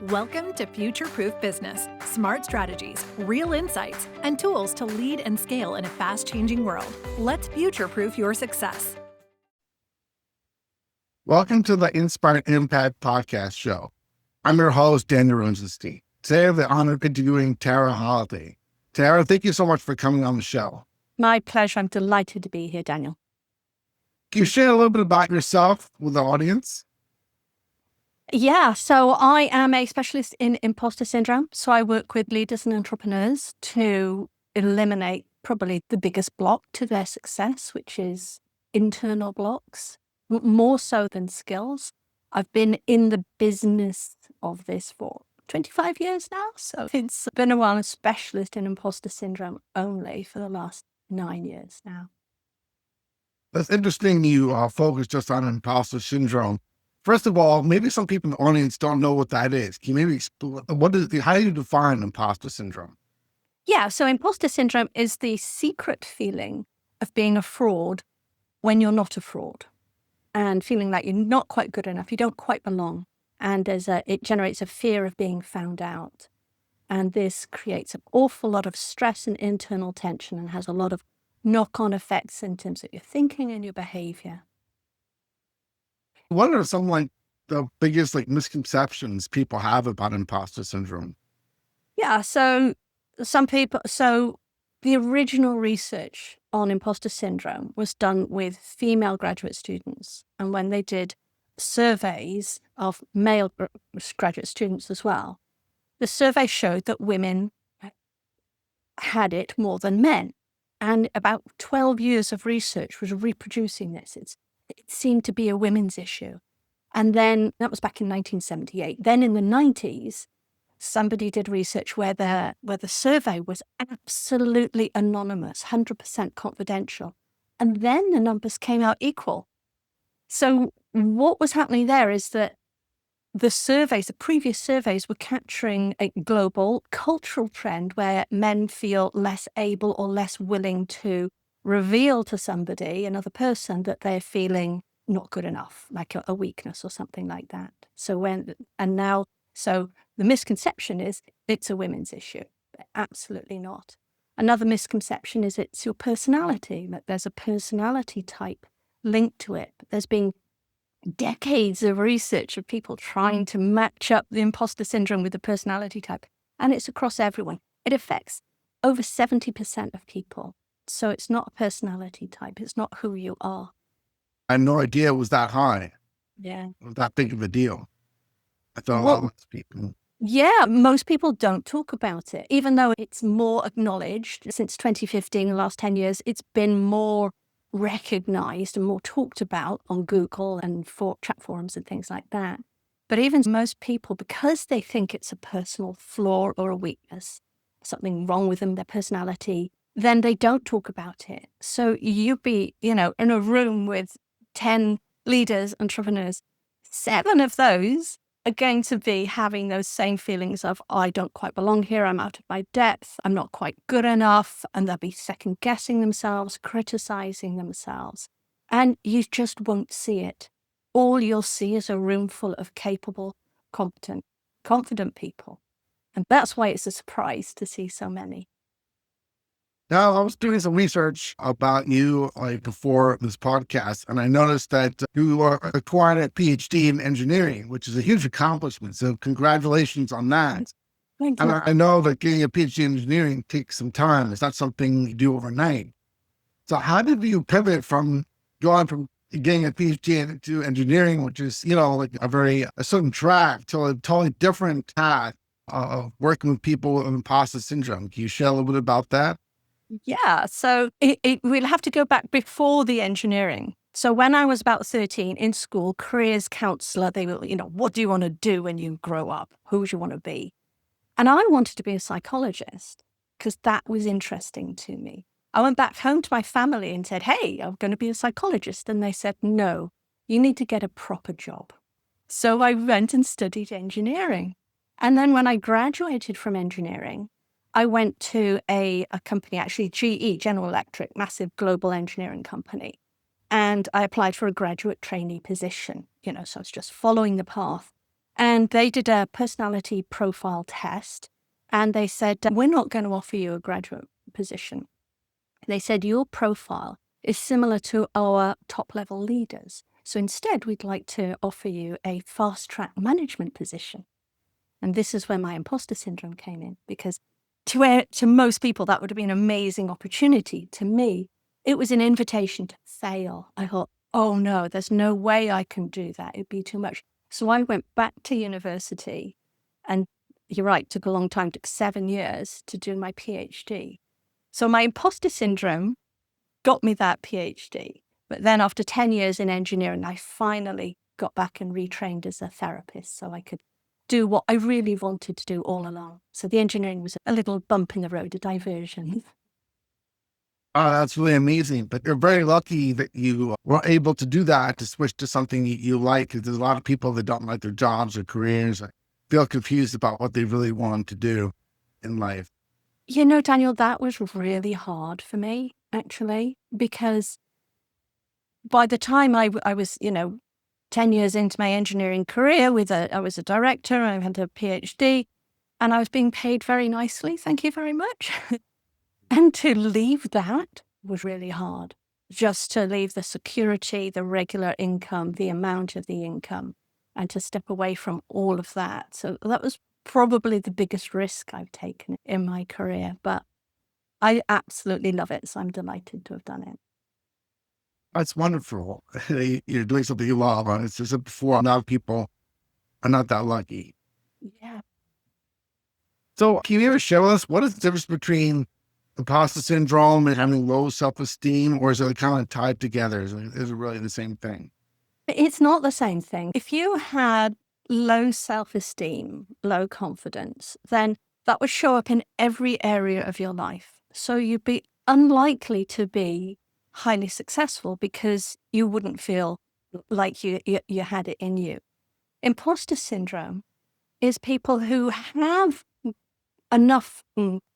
Welcome to Future-Proof Business. Smart strategies, real insights, and tools to lead and scale in a fast-changing world. Let's future-proof your success. Welcome to the Outsmart Impact podcast show. I'm your host, Daniel Rosenstein. Today I have the honor of interviewing Tara Halliday. Tara, thank you so much for coming on the show. My pleasure. I'm delighted to be here, Daniel. Can you share a little bit about yourself with the audience? Yeah, so I am a specialist in imposter syndrome. So I work with leaders and entrepreneurs to eliminate probably the biggest block to their success, which is internal blocks, more so than skills. I've been in the business of this for 25 years now. So it's been a while. I'm a specialist in imposter syndrome only for the last 9 years now. That's interesting you focus just on imposter syndrome. First of all, maybe some people in the audience don't know what that is. Can you maybe explain, how do you define imposter syndrome? Yeah, so imposter syndrome is the secret feeling of being a fraud when you're not a fraud and feeling like you're not quite good enough, you don't quite belong. And it generates a fear of being found out. And this creates an awful lot of stress and internal tension and has a lot of knock-on effects in terms of your thinking and your behavior. What are some the biggest misconceptions people have about imposter syndrome? Yeah, so the original research on imposter syndrome was done with female graduate students. And when they did surveys of male graduate students as well, the survey showed that women had it more than men. And about 12 years of research was reproducing this. It seemed to be a women's issue. And then that was back in 1978. Then in the 90s, somebody did research where the survey was absolutely anonymous, 100% confidential. And then the numbers came out equal. So what was happening there is that the previous surveys were capturing a global cultural trend where men feel less able or less willing to reveal to somebody, another person, that they're feeling not good enough, like a weakness or something like that. So the misconception is it's a women's issue. Absolutely not. Another misconception is it's your personality, that there's a personality type linked to it. There's been decades of research of people trying to match up the imposter syndrome with the personality type, and it's across everyone. It affects over 70% of people. So it's not a personality type. It's not who you are. I had no idea it was that high. Yeah. It was that big of a deal. I thought a lot of people. Yeah, most people don't talk about it, even though it's more acknowledged. Since 2015, the last 10 years, it's been more recognized and more talked about on Google and for chat forums and things like that. But even most people, because they think it's a personal flaw or a weakness, something wrong with them, their personality, then they don't talk about it. So you'd be, in a room with 10 leaders, entrepreneurs, 7 of those are going to be having those same feelings of, I don't quite belong here, I'm out of my depth, I'm not quite good enough, and they'll be second guessing themselves, criticizing themselves. And you just won't see it. All you'll see is a room full of capable, competent, confident people. And that's why it's a surprise to see so many. Now, I was doing some research about you before this podcast, and I noticed that you acquired a PhD in engineering, which is a huge accomplishment. So congratulations on that. Thank you. And I know that getting a PhD in engineering takes some time. It's not something you do overnight. So how did you pivot from going from getting a PhD into engineering, which is, a certain track, to a totally different path of working with people with imposter syndrome? Can you share a little bit about that? Yeah, so we'll have to go back before the engineering. So when I was about 13 in school, careers counselor, they were, what do you want to do when you grow up? Who do you want to be? And I wanted to be a psychologist because that was interesting to me. I went back home to my family and said, hey, I'm going to be a psychologist. And they said, no, you need to get a proper job. So I went and studied engineering. And then when I graduated from engineering, I went to a company, actually GE, General Electric, massive global engineering company. And I applied for a graduate trainee position, so I was just following the path. And they did a personality profile test. And they said, we're not going to offer you a graduate position. They said, your profile is similar to our top level leaders. So instead, we'd like to offer you a fast track management position. And this is where my imposter syndrome came in, because to most people, that would have been an amazing opportunity. To me, it was an invitation to fail. I thought, oh no, there's no way I can do that. It'd be too much. So I went back to university, and you're right, took a long time, took 7 years to do my PhD. So my imposter syndrome got me that PhD. But then after 10 years in engineering, I finally got back and retrained as a therapist so I could do what I really wanted to do all along. So the engineering was a little bump in the road, a diversion. Oh, that's really amazing. But you're very lucky that you were able to do that, to switch to something you like. 'Cause there's a lot of people that don't like their jobs or careers, or feel confused about what they really want to do in life. You know, Daniel, that was really hard for me, actually, because by the time I was, 10 years into my engineering career I was a director, I had a PhD, and I was being paid very nicely. Thank you very much. And to leave that was really hard. Just to leave the security, the regular income, the amount of the income, and to step away from all of that. So that was probably the biggest risk I've taken in my career, but I absolutely love it. So I'm delighted to have done it. That's wonderful. You're doing something you love. And it's just before, a lot of people are not that lucky. Yeah. So can you ever share with us, what is the difference between imposter syndrome and having low self-esteem, or is it kind of tied together? Is it really the same thing? It's not the same thing. If you had low self-esteem, low confidence, then that would show up in every area of your life. So you'd be unlikely to be highly successful because you wouldn't feel like you had it in you. Imposter syndrome is people who have enough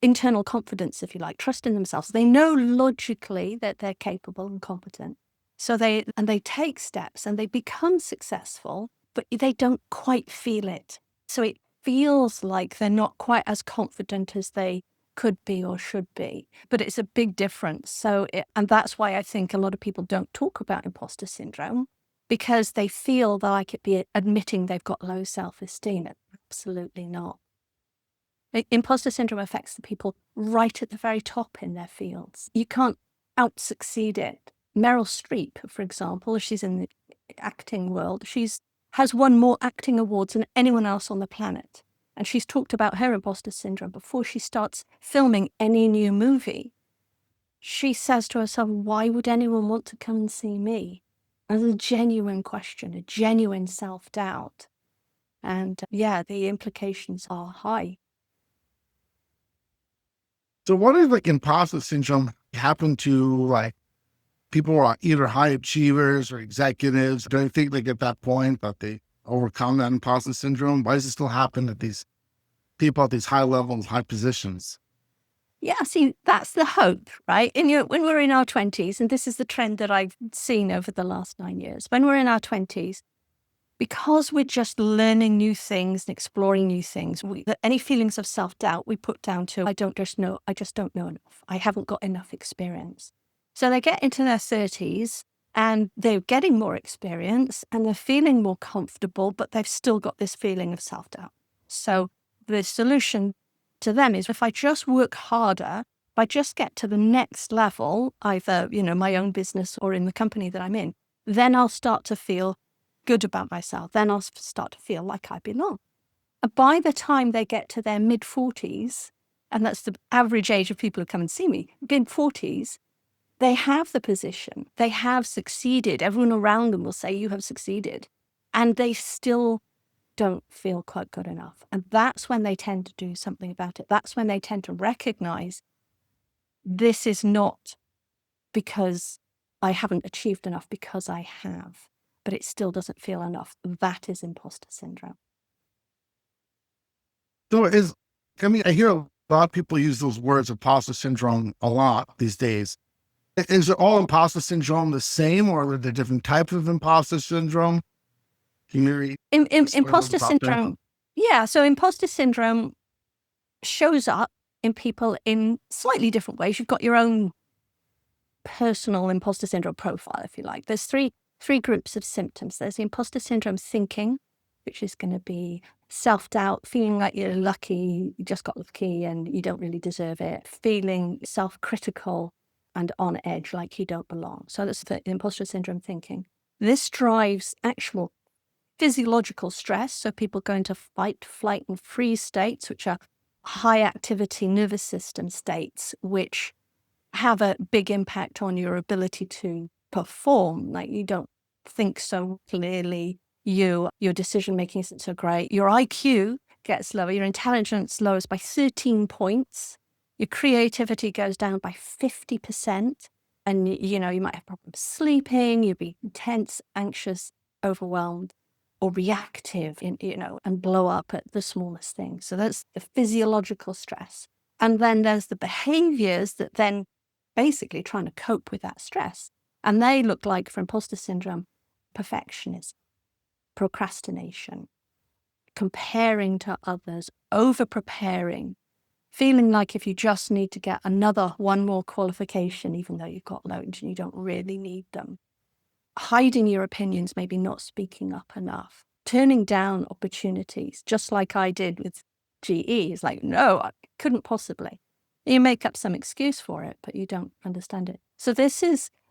internal confidence, if you like, trust in themselves. They know logically that they're capable and competent. So they take steps and they become successful, but they don't quite feel it. So it feels like they're not quite as confident as they could be or should be, but it's a big difference. And that's why I think a lot of people don't talk about imposter syndrome, because they feel like it'd be admitting they've got low self-esteem. Absolutely not. Imposter syndrome affects the people right at the very top in their fields. You can't out-succeed it. Meryl Streep, for example, she's in the acting world. Has won more acting awards than anyone else on the planet. And she's talked about her imposter syndrome before she starts filming any new movie. She says to herself, why would anyone want to come and see me? As a genuine question, a genuine self-doubt. And the implications are high. So what if imposter syndrome happen to people who are either high achievers or executives? Do you think they get that point that they overcome that imposter syndrome? Why does it still happen at these people at these high levels, high positions? Yeah, see, that's the hope, right? When we're in our 20s, and this is the trend that I've seen over the last 9 years, when we're in our 20s, because we're just learning new things and exploring new things, any feelings of self-doubt we put down to, I just don't know enough. I haven't got enough experience. So they get into their 30s and they're getting more experience and they're feeling more comfortable, but they've still got this feeling of self-doubt. So the solution to them is, if I just work harder, if I just get to the next level, either, my own business or in the company that I'm in, then I'll start to feel good about myself. Then I'll start to feel like I belong. And by the time they get to their mid-40s, and that's the average age of people who come and see me, mid-40s, they have the position. They have succeeded. Everyone around them will say, you have succeeded. And they still don't feel quite good enough. And that's when they tend to do something about it. That's when they tend to recognize this is not because I haven't achieved enough, because I have, but it still doesn't feel enough. That is imposter syndrome. So I hear a lot of people use those words, imposter syndrome, a lot these days. Is it all imposter syndrome the same, or are there different types of imposter syndrome? Can you read Imposter about that? syndrome. Yeah. So imposter syndrome shows up in people in slightly different ways. You've got your own personal imposter syndrome profile, if you like. There's three groups of symptoms. There's the imposter syndrome thinking, which is going to be self-doubt, feeling like you're lucky, you just got lucky and you don't really deserve it, feeling self-critical and on edge, like you don't belong. So that's the imposter syndrome thinking. This drives actual physiological stress. So people go into fight, flight, and freeze states, which are high activity nervous system states, which have a big impact on your ability to perform. Like you don't think so clearly, your decision making isn't so great, your IQ gets lower, your intelligence lowers by 13 points, your creativity goes down by 50%, and you might have problems sleeping, you'll be tense, anxious, overwhelmed, or reactive, and blow up at the smallest thing. So that's the physiological stress. And then there's the behaviors that then basically trying to cope with that stress. And they look like, for imposter syndrome, perfectionism, procrastination, comparing to others, over-preparing, feeling like if you just need to get one more qualification, even though you've got loads and you don't really need them, hiding your opinions, maybe not speaking up enough, turning down opportunities, just like I did with GE. It's like, no, I couldn't possibly. You make up some excuse for it, but you don't understand it.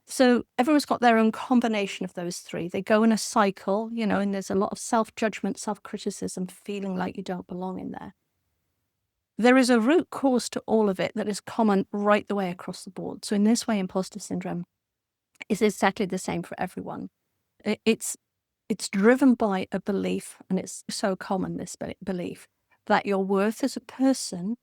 So everyone's got their own combination of those three. They go in a cycle, and there's a lot of self-judgment, self-criticism, feeling like you don't belong in there. There is a root cause to all of it that is common right the way across the board. So in this way, imposter syndrome is exactly the same for everyone. It's driven by a belief, and it's so common, this belief, that your worth as a person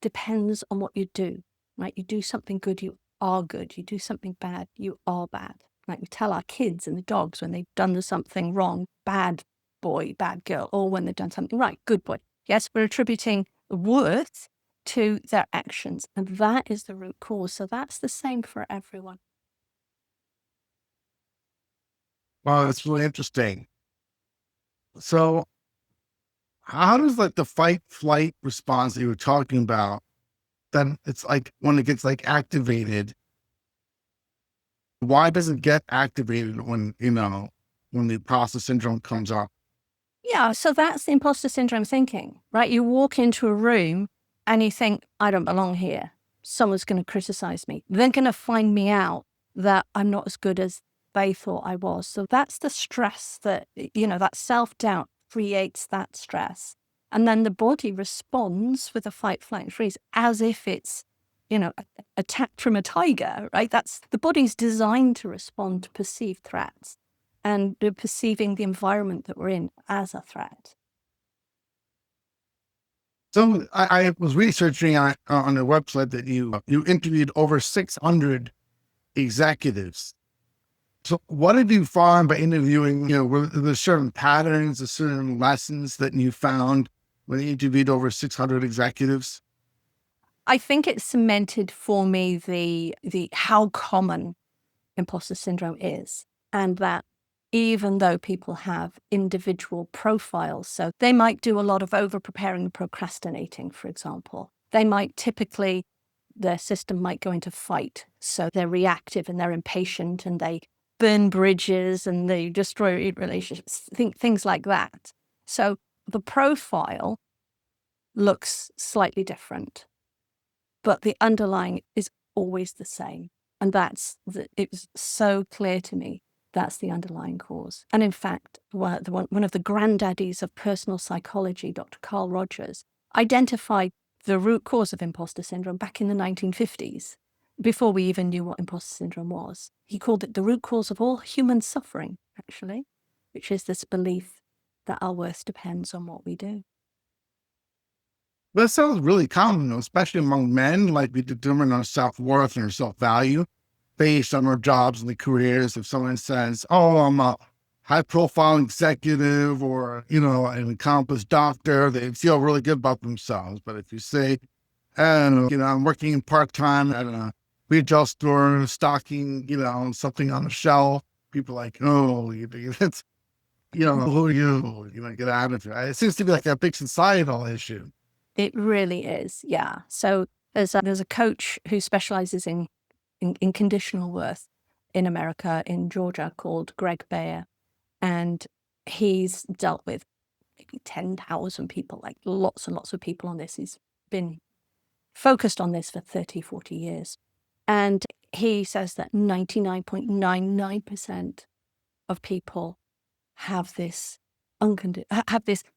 depends on what you do, right? You do something good, you are good. You do something bad, you are bad. Like we tell our kids and the dogs when they've done something wrong, bad boy, bad girl, or when they've done something right, good boy. Yes, we're attributing worth to their actions, and that is the root cause. So that's the same for everyone. Wow, that's really interesting. So how does the fight flight response that you were talking about, then it's like when it gets activated, why does it get activated when the imposter syndrome comes up? Yeah, so that's the imposter syndrome thinking, right? You walk into a room and you think, I don't belong here. Someone's going to criticize me. They're going to find me out that I'm not as good as they thought I was. So that's the stress that, that self-doubt creates that stress. And then the body responds with a fight, flight, and freeze as if it's, attacked from a tiger, right? That's the body's designed to respond to perceived threats. And perceiving the environment that we're in as a threat. So I was researching on the website that you interviewed over 600 executives. So what did you find by interviewing? Were there certain patterns, or certain lessons that you found when you interviewed over 600 executives? I think it cemented for me the how common imposter syndrome is, and that even though people have individual profiles, so they might do a lot of over-preparing and procrastinating, for example. They might their system might go into fight. So they're reactive and they're impatient and they burn bridges and they destroy relationships, things like that. So the profile looks slightly different, but the underlying is always the same. And it was so clear to me. That's the underlying cause. And in fact, one of the granddaddies of personal psychology, Dr. Carl Rogers, identified the root cause of imposter syndrome back in the 1950s, before we even knew what imposter syndrome was. He called it the root cause of all human suffering, actually, which is this belief that our worth depends on what we do. That sounds really common, especially among men. Like we determine our self-worth and our self-value based on our jobs and the careers. If someone says, oh, I'm a high-profile executive or, an accomplished doctor, they feel really good about themselves. But if you say, I'm working part-time at a retail store, stocking, something on the shelf, people are like, oh, who are you? Get out of here. It seems to be like a big societal issue. It really is, yeah. So there's a coach who specializes in conditional worth in America, in Georgia, called Greg Baer. And he's dealt with maybe 10,000 people, like lots and lots of people on this. He's been focused on this for 30, 40 years. And he says that 99.99% of people have this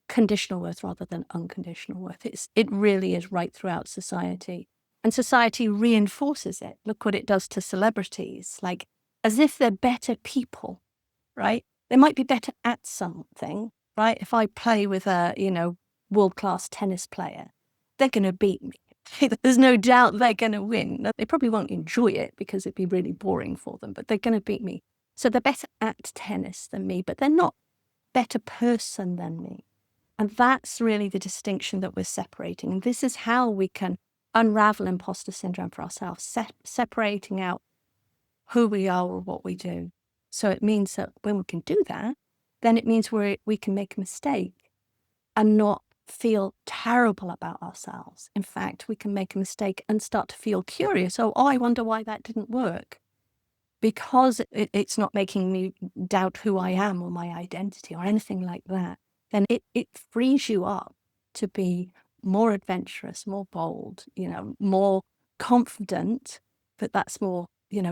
conditional worth rather than unconditional worth. It really is right throughout society. And society reinforces it. Look what it does to celebrities, like as if they're better people, right? They might be better at something, right? If I play with a, world-class tennis player, they're going to beat me. There's no doubt they're going to win. They probably won't enjoy it because it'd be really boring for them, but they're going to beat me. So they're better at tennis than me, but they're not better person than me. And that's really the distinction that we're separating. And this is how we can unravel imposter syndrome for ourselves, separating out who we are or what we do. So it means that when we can do that, then it means we can make a mistake and not feel terrible about ourselves. In fact, we can make a mistake and start to feel curious. Oh, I wonder why that didn't work. Because it's not making me doubt who I am or my identity or anything like that, then it frees you up to be more adventurous, more bold, more confident, but that's more,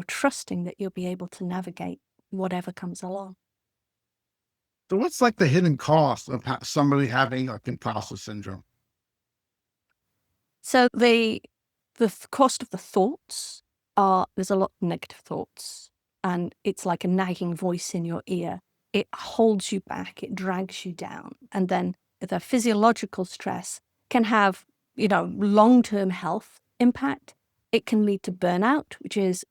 trusting that you'll be able to navigate whatever comes along. So what's like the hidden cost of somebody having like imposter syndrome? So the cost of the thoughts there's a lot of negative thoughts, and it's like a nagging voice in your ear. It holds you back, it drags you down. And then the physiological stress can have, long-term health impact. It can lead to burnout, which is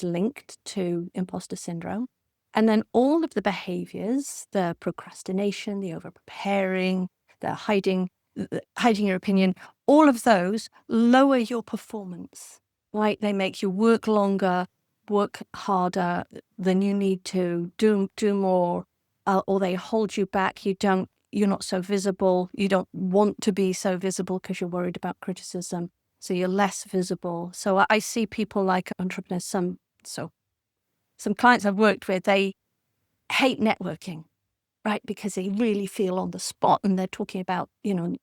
linked to imposter syndrome. And then all of the behaviors, the procrastination, the over-preparing, the hiding your opinion, all of those lower your performance, right? They make you work longer, work harder than you need to, do more, or they hold you back. You're not so visible. You don't want to be so visible because you're worried about criticism. So you're less visible. So I see people like entrepreneurs, some clients I've worked with, they hate networking, right? Because they really feel on the spot and they're talking about, not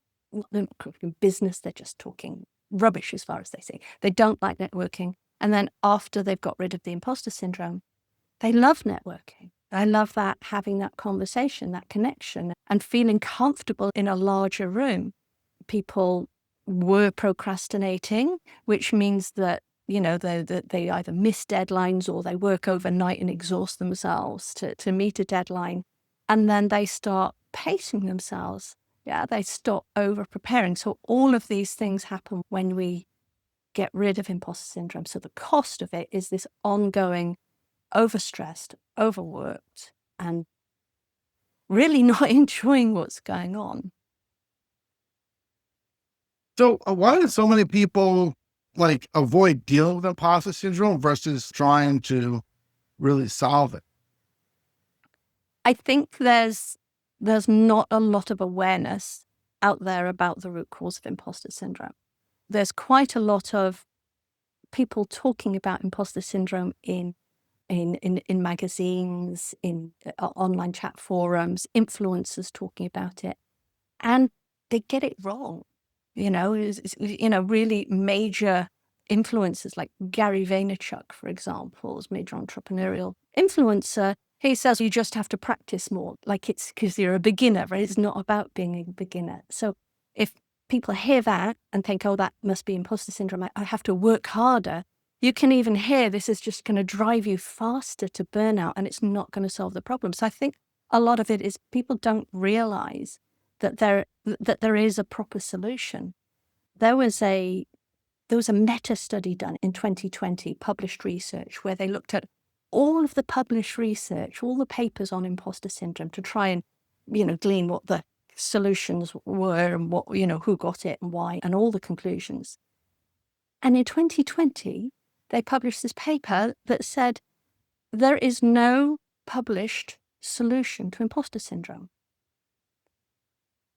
business, they're just talking rubbish as far as they say. They don't like networking. And then after they've got rid of the imposter syndrome, they love networking. I love that, having that conversation, that connection, and feeling comfortable in a larger room. People were procrastinating, which means that, they either miss deadlines or they work overnight and exhaust themselves to meet a deadline. And then they start pacing themselves. Yeah, they stop over preparing. So all of these things happen when we get rid of imposter syndrome. So the cost of it is this ongoing overstressed, overworked, and really not enjoying what's going on. So why do so many people like avoid dealing with imposter syndrome versus trying to really solve it? I think there's not a lot of awareness out there about the root cause of imposter syndrome. There's quite a lot of people talking about imposter syndrome in magazines, in online chat forums, influencers talking about it, and they get it wrong. Really major influencers like Gary Vaynerchuk, for example, is major entrepreneurial influencer. He says you just have to practice more, like it's because you're a beginner, right? It's not about being a beginner. So if people hear that and think, oh, that must be imposter syndrome, I have to work harder. You can even hear this is just going to drive you faster to burnout and it's not going to solve the problem. So I think a lot of it is people don't realize that there is a proper solution. There was a meta study done in 2020, published research, where they looked at all of the published research, all the papers on imposter syndrome to try and, glean what the solutions were and what, who got it and why, and all the conclusions. And in 2020, they published this paper that said there is no published solution to imposter syndrome.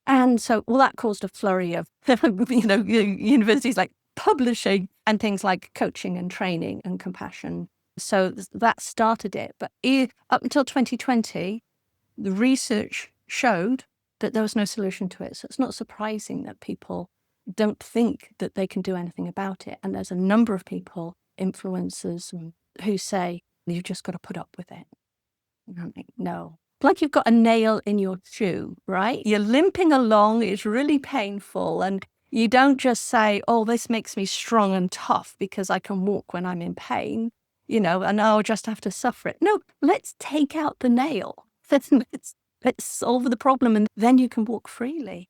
And so, well, that caused a flurry of, universities like publishing and things like coaching and training and compassion. So that started it. But up until 2020, the research showed that there was no solution to it. So it's not surprising that people don't think that they can do anything about it. And there's a number of people, influencers, who say, you've just got to put up with it. And I'm like, no. Like you've got a nail in your shoe, right? You're limping along, it's really painful. And you don't just say, oh, this makes me strong and tough because I can walk when I'm in pain, and I'll just have to suffer it. No, let's take out the nail. Let's solve the problem, and then you can walk freely.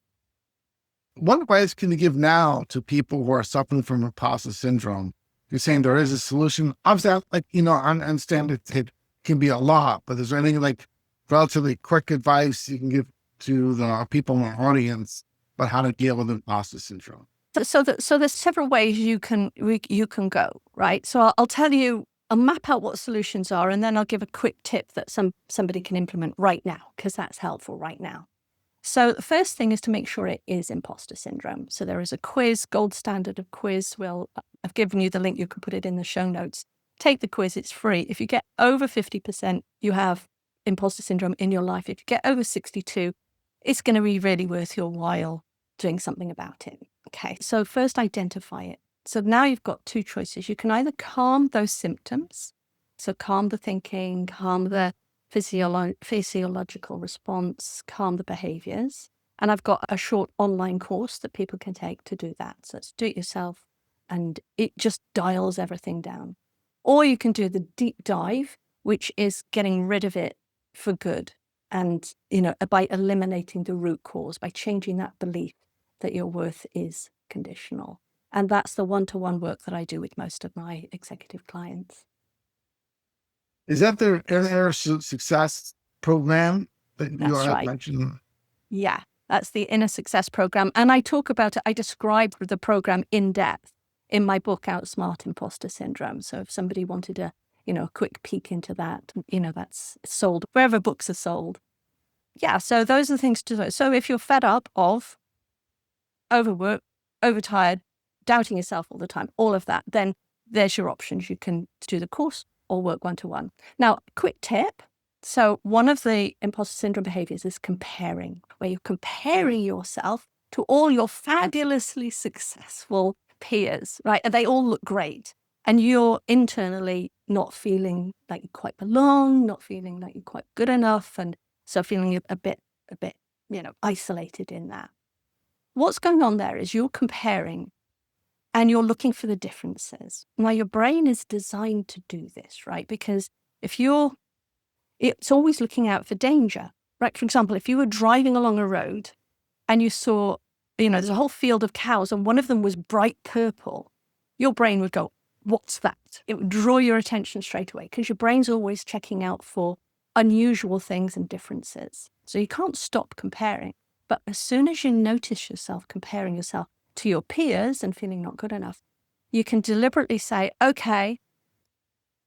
What advice can you give now to people who are suffering from imposter syndrome? You're saying there is a solution. Obviously, I understand it can be a lot, but is there anything like relatively quick advice you can give to the people in our audience about how to deal with imposter syndrome? So there's several ways you can go, right? So I'll tell you, I'll map out what solutions are, and then I'll give a quick tip that somebody can implement right now, because that's helpful right now. So the first thing is to make sure it is imposter syndrome. So there is a quiz, gold standard of quiz. Well, I've given you the link. You can put it in the show notes. Take the quiz. It's free. If you get over 50%, you have imposter syndrome in your life. If you get over 62, it's going to be really worth your while doing something about it. Okay. So first identify it. So now you've got two choices. You can either calm those symptoms. So calm the thinking, calm the physiological response, calm the behaviors. And I've got a short online course that people can take to do that. So it's do it yourself, and it just dials everything down. Or you can do the deep dive, which is getting rid of it for good. And, by eliminating the root cause, by changing that belief that your worth is conditional. And that's the one-to-one work that I do with most of my executive clients. Is that their inner success program that you are mentioning? Yeah, that's the Inner Success Program. And I talk about it, I describe the program in depth in my book, Outsmart Imposter Syndrome. So if somebody wanted a quick peek into that, that's sold wherever books are sold. Yeah, so those are the things to do. So if you're fed up of overwork, overtired, doubting yourself all the time, all of that, then there's your options. You can do the course or work one-to-one. Now, quick tip. So one of the imposter syndrome behaviors is comparing, where you're comparing yourself to all your fabulously successful peers, right? And they all look great. And you're internally not feeling like you quite belong, not feeling like you're quite good enough. And so feeling a bit, isolated in that. What's going on there is you're comparing and you're looking for the differences. Now, your brain is designed to do this, right? Because it's always looking out for danger, right? For example, if you were driving along a road and you saw, there's a whole field of cows and one of them was bright purple, your brain would go, what's that? It would draw your attention straight away because your brain's always checking out for unusual things and differences. So you can't stop comparing. But as soon as you notice yourself comparing yourself to your peers and feeling not good enough, you can deliberately say, okay,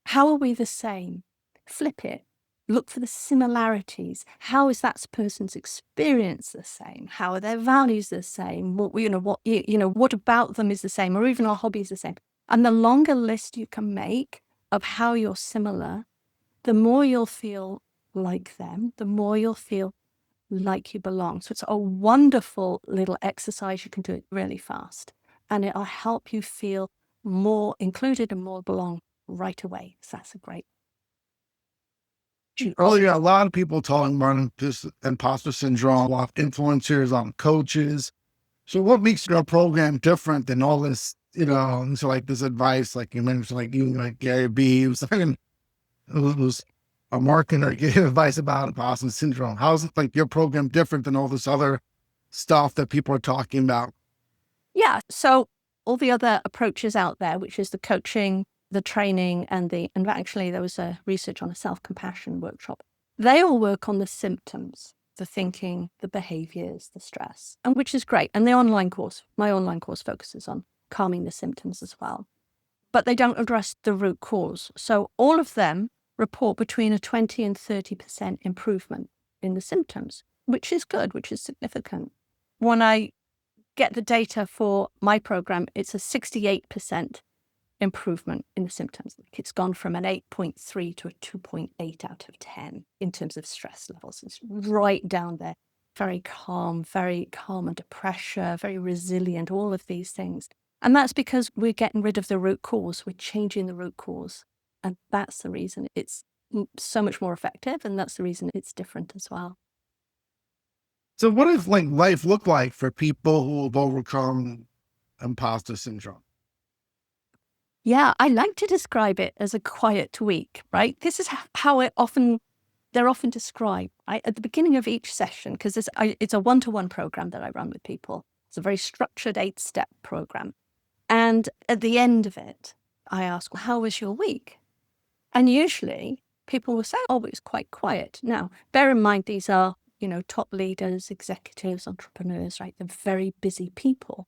how are we the same? Flip it. Look for the similarities. How is that person's experience the same? How are their values the same? What about them is the same, or even our hobbies the same? And the longer list you can make of how you're similar, the more you'll feel like them, the more you'll feel like you belong. So it's a wonderful little exercise. You can do it really fast, and it'll help you feel more included and more belong right away. So that's a great. Earlier, a lot of people talking about this imposter syndrome, a lot of influencers, coaches. So what makes your program different than all this, so like this advice, like you mentioned, like Gary B, who's a marketer, gave advice about imposter syndrome. How is it like your program different than all this other stuff that people are talking about? Yeah. So all the other approaches out there, which is the coaching, the training, and actually there was a research on a self-compassion workshop. They all work on the symptoms, the thinking, the behaviors, the stress, and which is great. And my online course focuses on calming the symptoms as well. But they don't address the root cause. So all of them report between a 20 and 30% improvement in the symptoms, which is good, which is significant. When I get the data for my program, it's a 68% improvement in the symptoms. It's gone from an 8.3 to a 2.8 out of 10 in terms of stress levels. It's right down there. Very calm under pressure, very resilient, all of these things. And that's because we're getting rid of the root cause. We're changing the root cause. And that's the reason it's so much more effective. And that's the reason it's different as well. So what does life look like for people who have overcome imposter syndrome? Yeah, I like to describe it as a quiet week, right? This is how they're often described, right? At the beginning of each session, because it's a one-to-one program that I run with people. It's a very structured 8-step program. And at the end of it, I ask, well, how was your week? And usually people will say, oh, it was quite quiet. Now, bear in mind, these are, top leaders, executives, entrepreneurs, right? They're very busy people.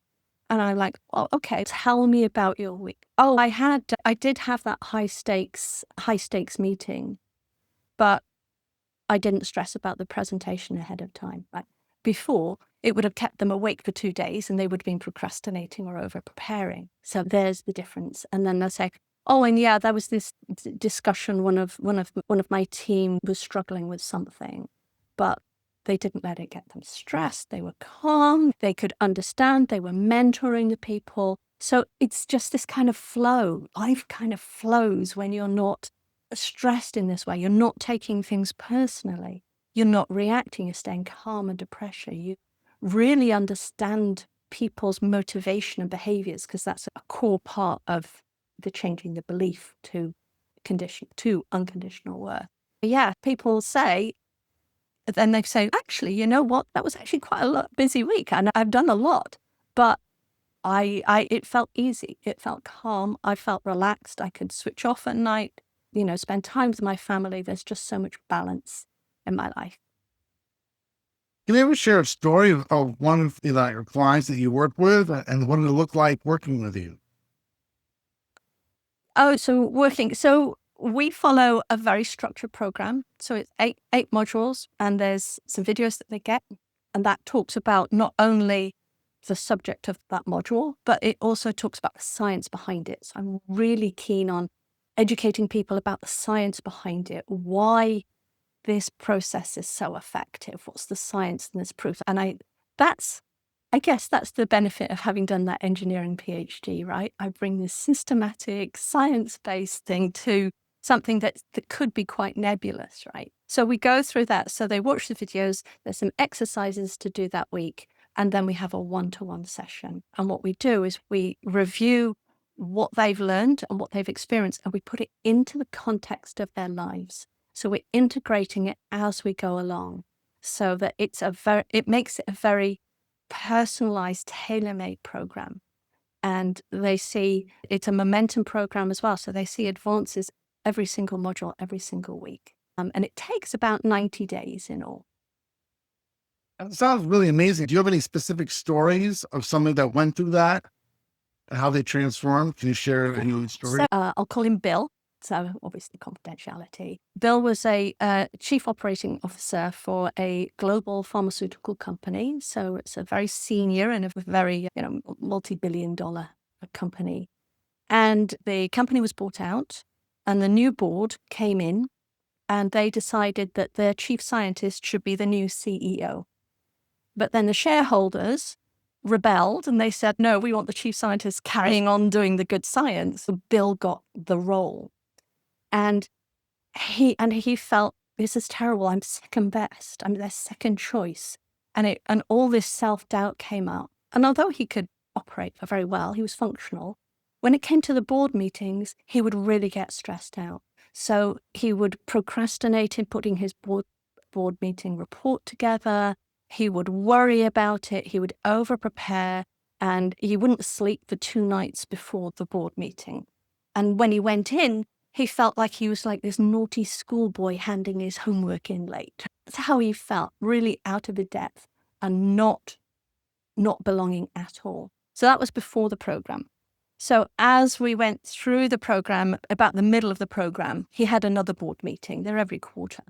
And I'm like, oh, okay, tell me about your week. Oh, I did have that high stakes meeting, but I didn't stress about the presentation ahead of time. Right? Before, it would have kept them awake for 2 days and they would have been procrastinating or over preparing. So there's the difference. And then they'll say, oh, and yeah, there was this discussion. One of my team was struggling with something, but they didn't let it get them stressed. They were calm. They could understand. They were mentoring the people. So it's just this kind of flow. Life kind of flows when you're not stressed in this way. You're not taking things personally. You're not reacting. You're staying calm under pressure. You really understand people's motivation and behaviors, because that's a core part of the changing the belief to unconditional worth. Yeah, people say, then they say, actually, you know what? That was actually quite a busy week, and I've done a lot, but it felt easy. It felt calm. I felt relaxed. I could switch off at night, spend time with my family. There's just so much balance in my life. Can you ever share a story of one of your clients that you work with and what it looked like working with you? Oh, so we follow a very structured program. So it's eight modules, and there's some videos that they get. And that talks about not only the subject of that module, but it also talks about the science behind it. So I'm really keen on educating people about the science behind it, why this process is so effective, what's the science and this proof. And I guess that's the benefit of having done that engineering PhD, right? I bring this systematic, science-based thing to something that could be quite nebulous, right? So we go through that. So they watch the videos, there's some exercises to do that week, and then we have a one-to-one session. And what we do is we review what they've learned and what they've experienced, and we put it into the context of their lives. So we're integrating it as we go along, so that it makes it a very personalized, tailor-made program. And they see it's a momentum program as well. So they see advances every single module, every single week. And it takes about 90 days in all. That sounds really amazing. Do you have any specific stories of somebody that went through that and how they transformed? Can you share any story? So I'll call him Bill. So obviously confidentiality. Bill was a chief operating officer for a global pharmaceutical company. So it's a very senior and a very, multi-billion-dollar company. And the company was bought out, and the new board came in, and they decided that their chief scientist should be the new CEO. But then the shareholders rebelled, and they said, no, we want the chief scientist carrying on doing the good science. So Bill got the role. And he felt, this is terrible. I'm second best. I'm their second choice. And all this self-doubt came out. And although he could operate very well, he was functional. When it came to the board meetings, he would really get stressed out. So he would procrastinate in putting his board meeting report together. He would worry about it. He would over-prepare, and he wouldn't sleep for 2 nights before the board meeting. And when he went in, he felt like he was like this naughty schoolboy handing his homework in late. That's how he felt, really out of his depth and not belonging at all. So that was before the program. So as we went through the program, about the middle of the program, he had another board meeting. They're every quarter.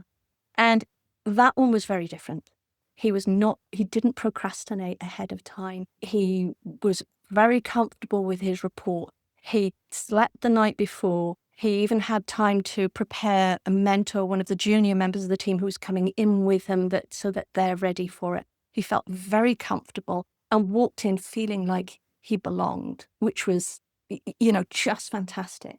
And that one was very different. He didn't procrastinate ahead of time. He was very comfortable with his report. He slept the night before. He even had time to prepare a mentor, one of the junior members of the team who was coming in with him so that they're ready for it. He felt very comfortable and walked in feeling like he belonged, which was, just fantastic.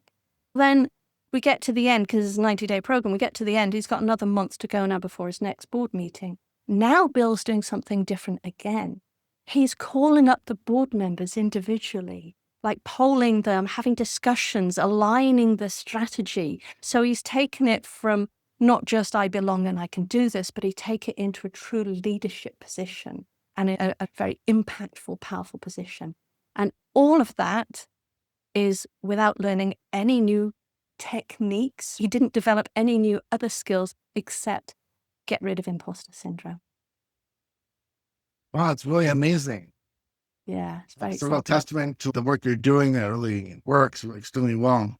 Then we get to the end, because it's a 90-day program, we get to the end, he's got another month to go now before his next board meeting. Now Bill's doing something different again. He's calling up the board members individually, like polling them, having discussions, aligning the strategy. So he's taken it from not just I belong and I can do this, but he take it into a true leadership position and a very impactful, powerful position. And all of that is without learning any new techniques. He didn't develop any new other skills except get rid of imposter syndrome. Wow, it's really amazing. Yeah, it's very It's a real exciting. testament to the work you're doing that really works extremely well.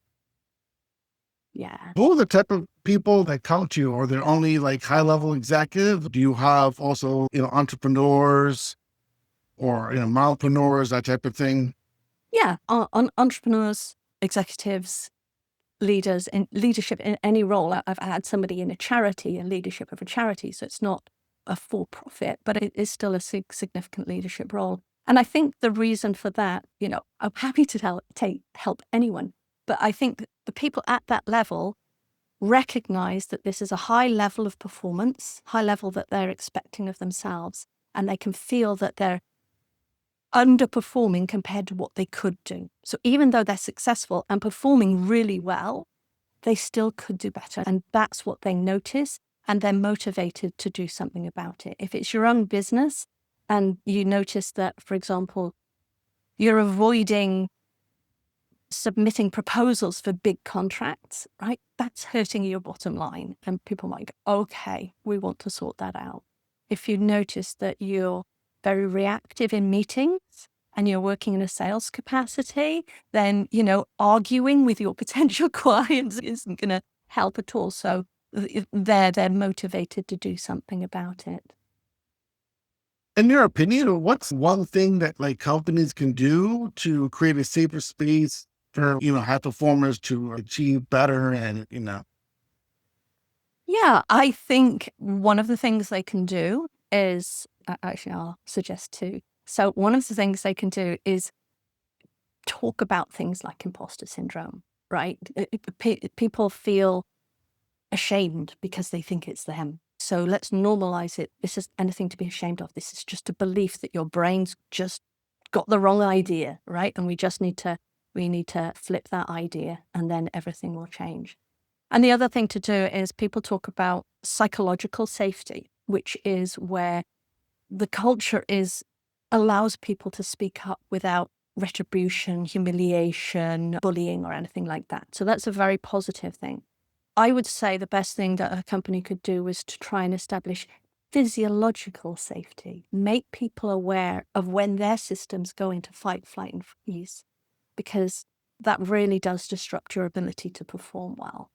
Yeah. Who are the type of people that come to you? Are there only like high-level executives? Do you have also, entrepreneurs or, mompreneurs, that type of thing? Yeah, entrepreneurs, executives, leaders in leadership in any role. I've had somebody in a charity, in leadership of a charity, so it's not a for-profit, but it is still a significant leadership role. And I think the reason for that, I'm happy to help anyone, but I think that the people at that level recognize that this is a high level of performance, high level that they're expecting of themselves, and they can feel that they're underperforming compared to what they could do. So even though they're successful and performing really well, they still could do better. And that's what they notice, and they're motivated to do something about it. If it's your own business and you notice that, for example, you're avoiding submitting proposals for big contracts, right? That's hurting your bottom line. And people might go, okay, we want to sort that out. If you notice that you're very reactive in meetings and you're working in a sales capacity, then, arguing with your potential clients isn't going to help at all. So they're motivated to do something about it. In your opinion, what's one thing that like companies can do to create a safer space for, high performers to achieve better and. Yeah, I think one of the things they can do is, actually, I'll suggest two. So one of the things they can do is talk about things like imposter syndrome, right? People feel ashamed because they think it's them. So let's normalize it. This is anything to be ashamed of. This is just a belief that your brain's just got the wrong idea, right? And we need to flip that idea, and then everything will change. And the other thing to do is people talk about psychological safety, which is where the culture allows people to speak up without retribution, humiliation, bullying, or anything like that. So that's a very positive thing. I would say the best thing that a company could do was to try and establish physiological safety, make people aware of when their systems go into fight, flight, and freeze, because that really does disrupt your ability to perform well.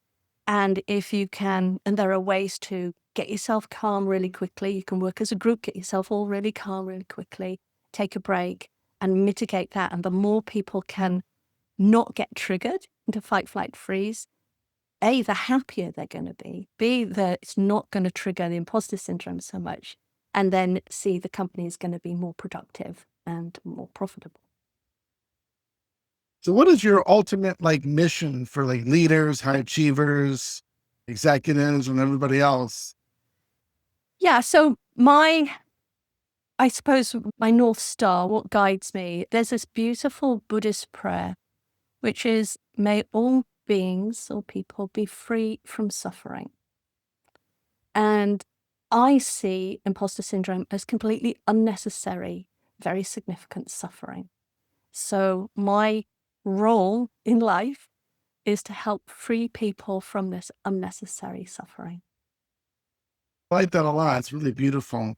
And if you can, and there are ways to get yourself calm really quickly. You can work as a group, get yourself all really calm really quickly, take a break and mitigate that. And the more people can not get triggered into fight, flight, freeze, A, the happier they're going to be. B, that it's not going to trigger the imposter syndrome so much. And then C, the company is going to be more productive and more profitable. So what is your ultimate like mission for like leaders, high achievers, executives, and everybody else? Yeah, so I suppose my North Star, what guides me, there's this beautiful Buddhist prayer, which is, may all beings or people be free from suffering. And I see imposter syndrome as completely unnecessary, very significant suffering. So my role in life is to help free people from this unnecessary suffering. I like that a lot. It's really beautiful.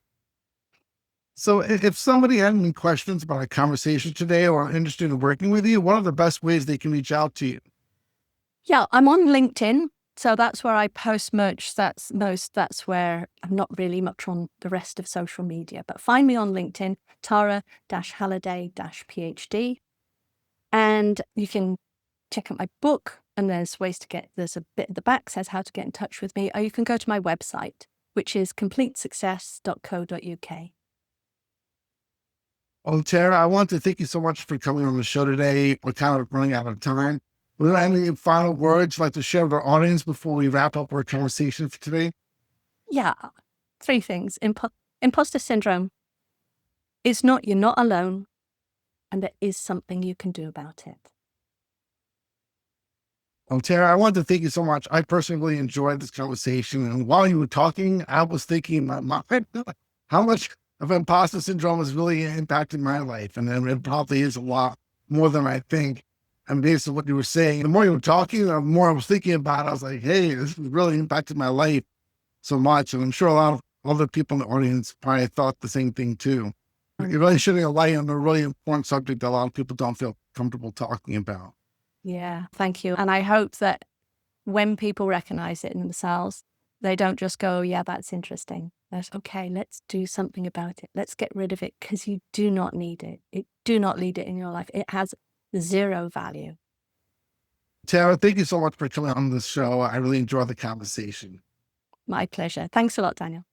So if somebody had any questions about our conversation today or are interested in working with you, what are the best ways they can reach out to you? Yeah, I'm on LinkedIn. So that's where I post much. That's that's where I'm not really much on the rest of social media. But find me on LinkedIn, Tara-Halliday-PhD. And you can check out my book, and there's a bit at the back says how to get in touch with me, or you can go to my website, which is completesuccess.co.uk. Well, Tara, I want to thank you so much for coming on the show today. We're kind of running out of time. Were there any final words you'd like to share with our audience before we wrap up our conversation for today? Yeah, three things. Imposter syndrome is not, you're not alone, and there is something you can do about it. Well, Tara, I want to thank you so much. I personally enjoyed this conversation. And while you were talking, I was thinking in my mind how much of imposter syndrome has really impacted my life. And then it probably is a lot more than I think. And based on what you were saying, the more you were talking, the more I was thinking about it. I was like, hey, this has really impacted my life so much. And I'm sure a lot of other people in the audience probably thought the same thing too. You're really shedding a light on a really important subject that a lot of people don't feel comfortable talking about. Yeah, thank you. And I hope that when people recognize it in themselves, they don't just go, yeah, that's interesting. That's okay, let's do something about it. Let's get rid of it, because you do not need it. Do not need it in your life. It has zero value. Tara, thank you so much for coming on the show. I really enjoyed the conversation. My pleasure. Thanks a lot, Daniel.